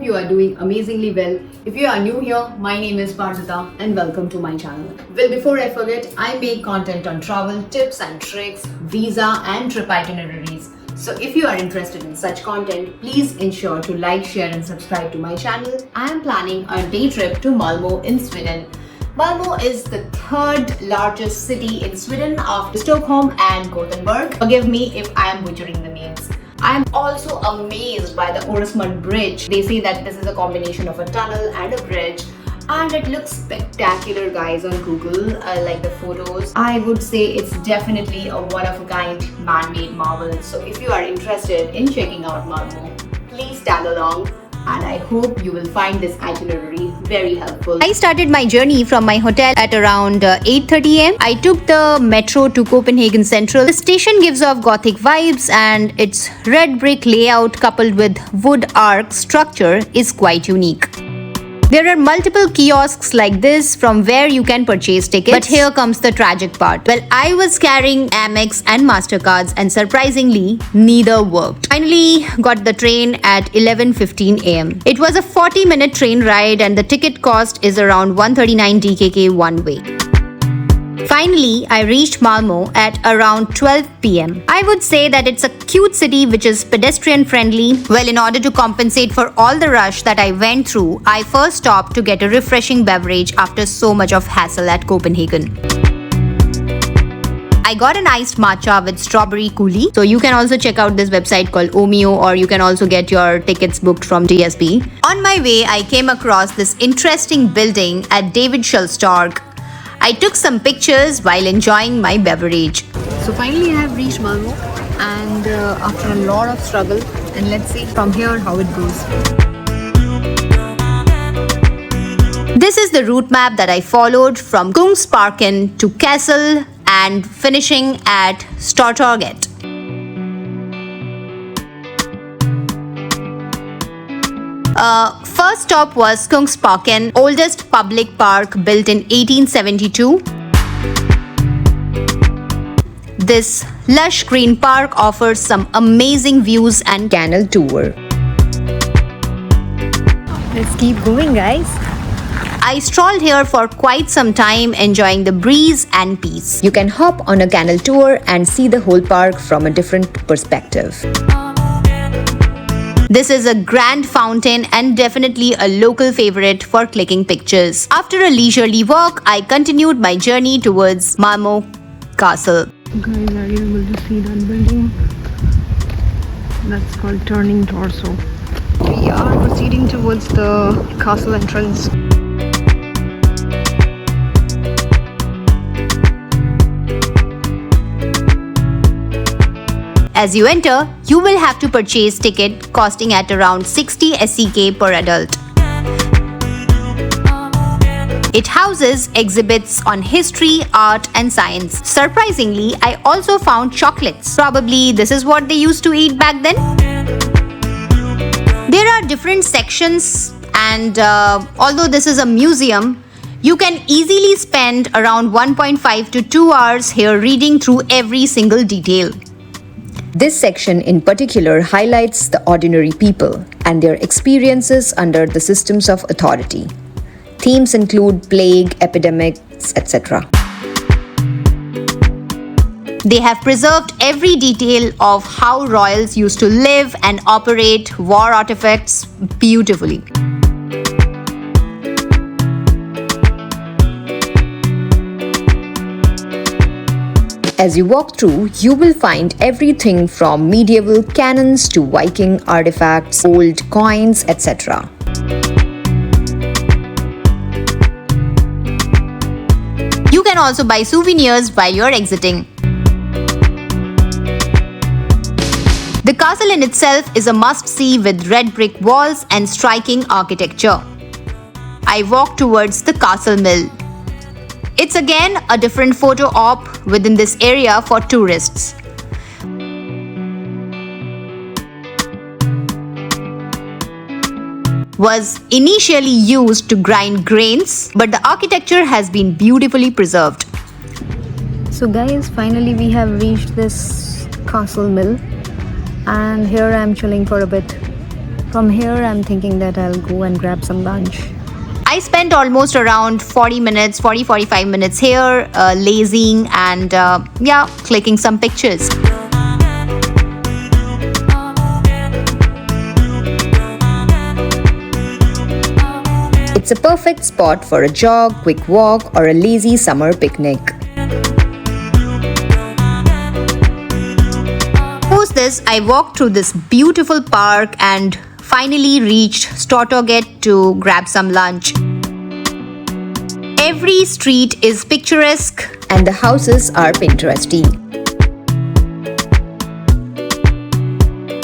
you are doing amazingly well. If you are new here, my name is Parjita and welcome to my channel. Well, before I forget, I make content on travel, tips and tricks, visa and trip itineraries. So if you are interested in such content, please ensure to like, share and subscribe to my channel. I am planning a day trip to Malmö in Sweden. Malmö is the third largest city in Sweden after Stockholm and Gothenburg. Forgive me if I am butchering the names. I am also amazed by the Öresund Bridge. They say that this is a combination of a tunnel and a bridge, and it looks spectacular, guys, on Google. I like the photos. I would say it's definitely a one-of-a-kind man-made marvel. So if you are interested in checking out Malmö, please tag along. And I hope you will find this itinerary very helpful. I started my journey from my hotel at around 8:30 am. I took the metro to Copenhagen Central. The station gives off Gothic vibes, and its red brick layout coupled with wood arch structure is quite unique. There are multiple kiosks like this from where you can purchase tickets. But here comes the tragic part. Well, I was carrying Amex and Mastercards, and surprisingly, neither worked. Finally got the train at 11:15 am. It was a 40-minute train ride and the ticket cost is around 139 DKK one way. Finally, I reached Malmö at around 12 pm. I would say that it's a cute city which is pedestrian friendly. Well, in order to compensate for all the rush that I went through, I first stopped to get a refreshing beverage after so much of hassle at Copenhagen. I got an iced matcha with strawberry coulis. So you can also check out this website called Omio, or you can also get your tickets booked from DSB. On my way, I came across this interesting building at Davidshallstorg. I took some pictures while enjoying my beverage. So finally I have reached Malmö, and after a lot of struggle, and let's see from here how it goes. This is the route map that I followed from Kungsparken to Castle and finishing at Stortorget. First stop was Kungsparken, oldest public park built in 1872. This lush green park offers some amazing views and canal tour. Let's keep going, guys. I strolled here for quite some time, enjoying the breeze and peace. You can hop on a canal tour and see the whole park from a different perspective. This is a grand fountain and definitely a local favorite for clicking pictures. After a leisurely walk, I continued my journey towards Malmö Castle. Guys, are you able to see that building? That's called Turning Torso. We are proceeding towards the castle entrance. As you enter, you will have to purchase ticket costing at around 60 SEK per adult. It houses exhibits on history, art and science. Surprisingly, I also found chocolates. Probably this is what they used to eat back then. There are different sections, and although this is a museum, you can easily spend around 1.5 to 2 hours here reading through every single detail. This section in particular highlights the ordinary people and their experiences under the systems of authority. Themes include plague, epidemics, etc. They have preserved every detail of how royals used to live and operate war artifacts beautifully. As you walk through, you will find everything from medieval cannons to Viking artifacts, old coins, etc. You can also buy souvenirs while you're exiting. The castle in itself is a must-see with red brick walls and striking architecture. I walk towards the castle mill. It's again a different photo op within this area for tourists. Was initially used to grind grains, but the architecture has been beautifully preserved. So guys, finally we have reached this castle mill, and here I am chilling for a bit. From here, I'm thinking that I'll go and grab some lunch. I spent almost around 45 minutes here, lazing and clicking some pictures. It's a perfect spot for a jog, quick walk, or a lazy summer picnic. Post this, I walked through this beautiful park and finally reached Stortorget to grab some lunch. Every street is picturesque and the houses are Pinteresty.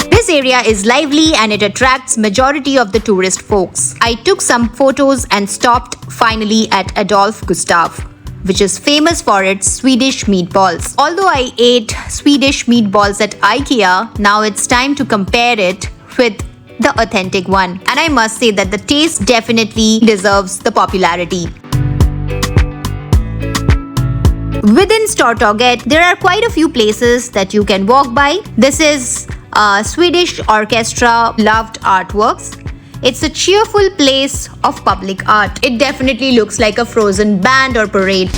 This area is lively and it attracts majority of the tourist folks. I took some photos and stopped finally at Adolf Gustav, which is famous for its Swedish meatballs. Although I ate Swedish meatballs at IKEA, now it's time to compare it with the authentic one. And I must say that the taste definitely deserves the popularity. Within Stortorget, there are quite a few places that you can walk by. This is Swedish Orchestra Loved Artworks. It's a cheerful place of public art. It definitely looks like a frozen band or parade.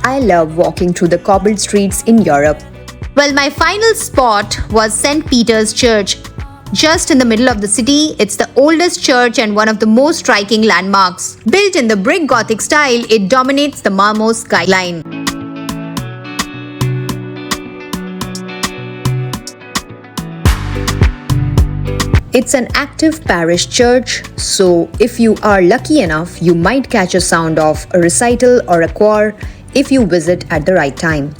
I love walking through the cobbled streets in Europe. Well, my final spot was St. Peter's Church. Just in the middle of the city, it's the oldest church and one of the most striking landmarks. Built in the brick Gothic style, it dominates the Malmö skyline. It's an active parish church, so if you are lucky enough, you might catch a sound of a recital or a choir if you visit at the right time.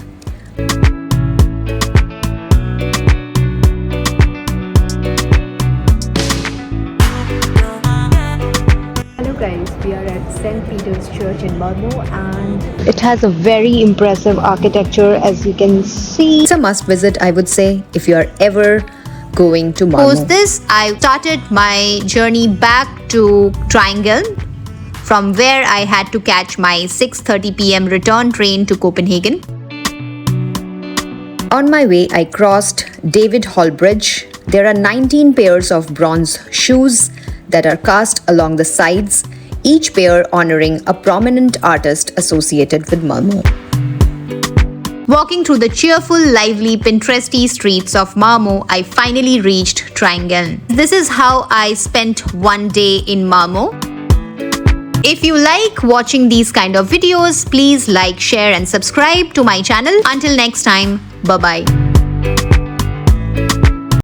Hello guys, we are at St. Peter's Church in Malmö and it has a very impressive architecture, as you can see. It's a must visit, I would say, if you are ever going to Malmö. Post this, I started my journey back to Triangle, from where I had to catch my 6:30 p.m. return train to Copenhagen. On my way, I crossed Davidshallstorg Bridge. There are 19 pairs of bronze shoes that are cast along the sides, each pair honoring a prominent artist associated with Malmö. Walking through the cheerful, lively, Pinteresty streets of Malmö, I finally reached Triangle. This is how I spent one day in Malmö. If you like watching these kind of videos, please like, share and subscribe to my channel. Until next time, bye-bye.